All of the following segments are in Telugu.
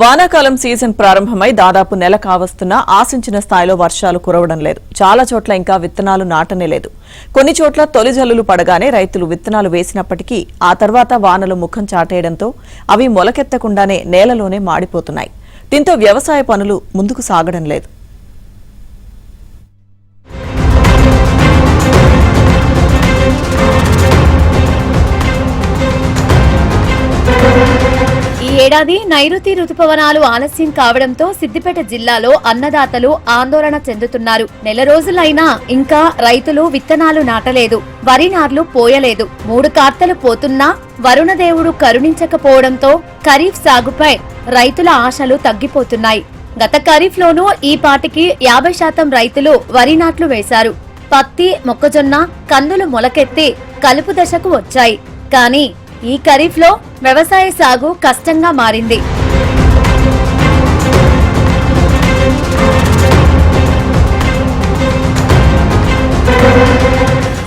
వానాకాలం సీజన్ ప్రారంభమై దాదాపు నెల కావస్తున్నా ఆశించిన స్థాయిలో వర్షాలు కురవడం లేదు. చాలా చోట్ల ఇంకా విత్తనాలు నాటనే లేదు. కొన్ని చోట్ల తొలి జల్లులు పడగానే రైతులు విత్తనాలు వేసినప్పటికీ ఆ తర్వాత వానలు ముఖం చాటేయడంతో అవి మొలకెత్తకుండానే నేలలోనే మాడిపోతున్నాయి. దీంతో వ్యవసాయ పనులు ముందుకు సాగడం లేదు. ఏడాది నైరుతి రుతుపవనాలు ఆలస్యం కావడంతో సిద్దిపేట జిల్లాలో అన్నదాతలు ఆందోళన చెందుతున్నారు. నెల రోజులైనా ఇంకా రైతులు విత్తనాలు నాటలేదు, వరి నార్లు పోయలేదు. 3 కార్తలు పోతున్నా వరుణదేవుడు కరుణించకపోవడంతో ఖరీఫ్ సాగుపై రైతుల ఆశలు తగ్గిపోతున్నాయి. గత ఖరీఫ్ లోనూ ఈ పాటికి 50% రైతులు వరి నాట్లు వేశారు. పత్తి, మొక్కజొన్న, కందులు మొలకెత్తి కలుపు దశకు వచ్చాయి. కానీ ఈ ఖరీఫ్ లో వ్యవసాయ సాగు కష్టంగా మారింది.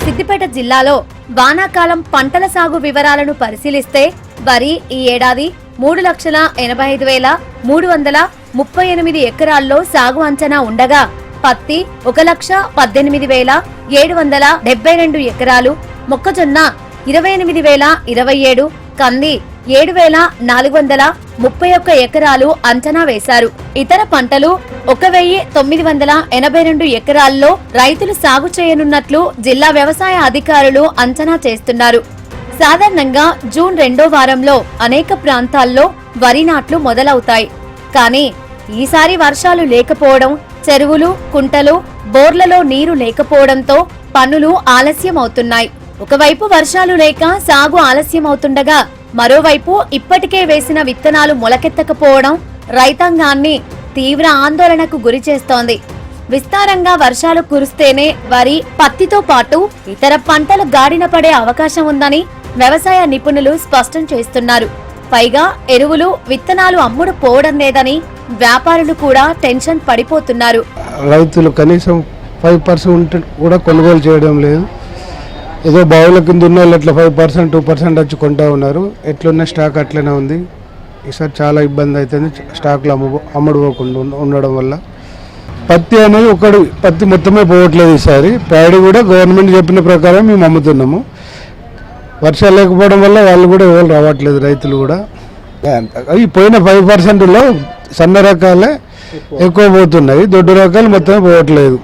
సిద్దిపేట జిల్లాలో వానాకాలం పంటల సాగు వివరాలను పరిశీలిస్తే వరి ఈ ఏడాది 3,85,338 ఎకరాల్లో సాగు అంచనా ఉండగా పత్తి 1,18,772 ఎకరాలు, మొక్కజొన్న 28,027, కంది 7,431 ఎకరాలు అంచనా వేశారు. ఇతర పంటలు 1,982 ఎకరాల్లో రైతులు సాగు చేయనున్నట్లు జిల్లా వ్యవసాయ అధికారులు అంచనా చేస్తున్నారు. సాధారణంగా జూన్ 2వ వారంలో అనేక ప్రాంతాల్లో వరి నాట్లు మొదలవుతాయి. కానీ ఈసారి వర్షాలు లేకపోవడం, చెరువులు, కుంటలు, బోర్లలో నీరు లేకపోవడంతో పనులు ఆలస్యమవుతున్నాయి. ఒకవైపు వర్షాలు లేక సాగు ఆలస్యమవుతుండగా మరోవైపు ఇప్పటికే వేసిన విత్తనాలు మొలకెత్తకపోవడం రైతాంగాన్ని తీవ్ర ఆందోళనకు గురిచేస్తోంది. విస్తారంగా వర్షాలు కురిస్తేనే వరి, పత్తితో పాటు ఇతర పంటలు గాడిన పడే అవకాశం ఉందని వ్యవసాయ నిపుణులు స్పష్టం చేస్తున్నారు. పైగా ఎరువులు, విత్తనాలు అమ్ముడు పోవడం లేదని వ్యాపారులు కూడా టెన్షన్ పడిపోతున్నారు. రైతులు కనీసం 5% కూడా కొనుగోలు చేయడం లేదు. ఏదో బావుల కింద ఉన్న వాళ్ళు ఎట్లా 5%, 2% వచ్చి కొంటా ఉన్నారు. ఎట్లున్న స్టాక్ అట్లనే ఉంది. ఈసారి చాలా ఇబ్బంది అవుతుంది స్టాక్లు అమ్ముడుపోకుండా ఉండడం వల్ల. పత్తి అనేది పత్తి మొత్తమే పోవట్లేదు ఈసారి. ప్యాడీ కూడా గవర్నమెంట్ చెప్పిన ప్రకారం మేము అమ్ముతున్నాము. వర్షాలు లేకపోవడం వల్ల వాళ్ళు కూడా ఎవరు రావట్లేదు, రైతులు కూడా. అవి పోయిన 5%లో సన్న రకాలే ఎక్కువ పోతున్నాయి, దొడ్డు రకాలు మొత్తమే పోవట్లేదు.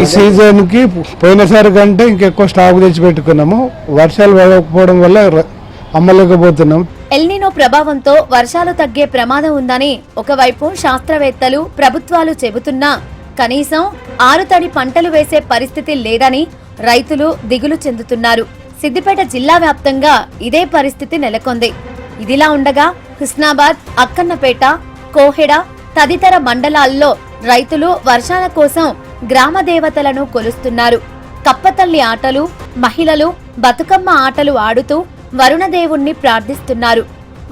ఈ సీజన్కి పోయినసారి కంటే ఇంకెక్కువ స్టాక్ తెచ్చి పెట్టుకున్నాము. వర్షాలు పడకపోవడం వల్ల అమ్మలేకపోతున్నాం. ఎల్నినో ప్రభావంతో వర్షాలు తగ్గే ప్రమాదం ఉందని ఒకవైపు శాస్త్రవేత్తలు, ప్రభుత్వాలు చెబుతున్నా కనీసం ఆరుతడి పంటలు వేసే పరిస్థితి లేదని రైతులు దిగులు చెందుతున్నారు. సిద్దిపేట జిల్లా వ్యాప్తంగా ఇదే పరిస్థితి నెలకొంది. ఇదిలా ఉండగా హుస్నాబాద్, అక్కన్నపేట, కోహెడ తదితర మండలాల్లో రైతులు వర్షాల కోసం గ్రామ దేవతలను కొలుస్తున్నారు. కప్పతల్లి ఆటలు, మహిళలు బతుకమ్మ ఆటలు ఆడుతూ వరుణదేవుణ్ణి ప్రార్థిస్తున్నారు.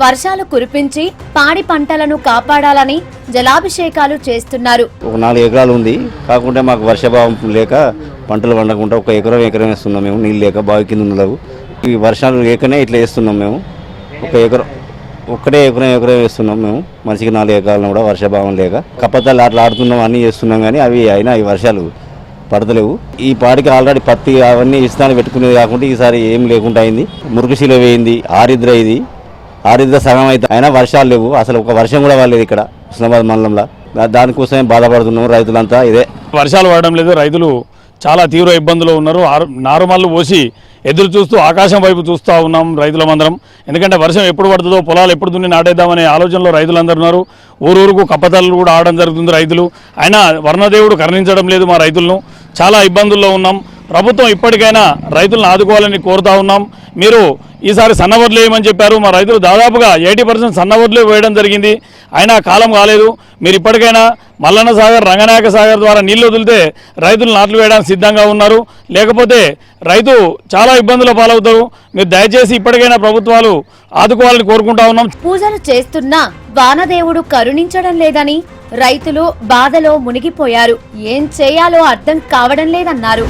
వర్షాలు కురిపించి పాడి పంటలను కాపాడాలని జలాభిషేకాలు చేస్తున్నారు. 4 ఎకరాలు ఉంది. కాకుంటే మాకు వర్షభావం లేక పంటలు పండకుండా 1 ఎకరం వేస్తున్నాం మేము. నీళ్ళు లేక బావి కింద ఉండలేవు. ఈ వర్షాలు లేకనే ఇట్లా వేస్తున్నాం మేము. 1 ఎకరం వేస్తున్నాం మేము. మనిషికి 4 ఎకరాలను కూడా వర్షభావం లేక కప్పతల్లి ఆటలు ఆడుతున్నాం, అన్నీ చేస్తున్నాం. కానీ అవి అయినా ఈ వర్షాలు పడతలేవు. ఈ పాడికి ఆల్రెడీ పత్తి అవన్నీ ఇస్తాను పెట్టుకునేది కాకుండా ఈసారి ఏం లేకుండా అయింది. మురుగుశీల వేయింది, ఆరిద్ర సగం అయితే అయినా వర్షాలు లేవు. అసలు ఒక వర్షం కూడా పడలేదు ఇక్కడ హుస్నాబాద్ మండలంలో. దానికోసమే బాధపడుతున్నాం రైతులంతా. ఇదే వర్షాలు పడడం లేదు, రైతులు చాలా తీవ్ర ఇబ్బందులు ఉన్నారు. నారుమల్లు పోసి ఎదురు చూస్తూ ఆకాశం వైపు చూస్తూ ఉన్నాం రైతులమందరం. ఎందుకంటే వర్షం ఎప్పుడు పడుతుందో, పొలాలు ఎప్పుడు దున్ని నాటేద్దామనే ఆలోచనలో రైతులందరూ ఉన్నారు. ఊరూరుకు కప్పతల్లు కూడా ఆడడం జరుగుతుంది రైతులు. అయినా వర్ణదేవుడు కరుణించడం లేదు మా రైతులను. చాలా ఇబ్బందుల్లో ఉన్నాం. ప్రభుత్వం ఇప్పటికైనా రైతులను ఆదుకోవాలని కోరుతా ఉన్నాం. మీరు ఈసారి సన్నవడ్లు వేయమని చెప్పారు. మా రైతులు దాదాపుగా 80% సన్నవడ్లు వేయడం జరిగింది. అయినా కాలం కాలేదు. మీరు ఇప్పటికైనా మల్లన్న సాగర్, రంగనాయక సాగర్ ద్వారా నీళ్లు వదిలితే రైతులు నాట్లు వేయడానికి సిద్ధంగా ఉన్నారు. లేకపోతే రైతు చాలా ఇబ్బందుల పాలవుతారు. మీరు దయచేసి ఇప్పటికైనా ప్రభుత్వాలు ఆదుకోవాలని కోరుకుంటా ఉన్నాం. పూజలు చేస్తున్నా వానదేవుడు కరుణించడం లేదని రైతులు బాధలో మునిగిపోయారు. ఏం చేయాలో అర్థం కావడం లేదన్నారు.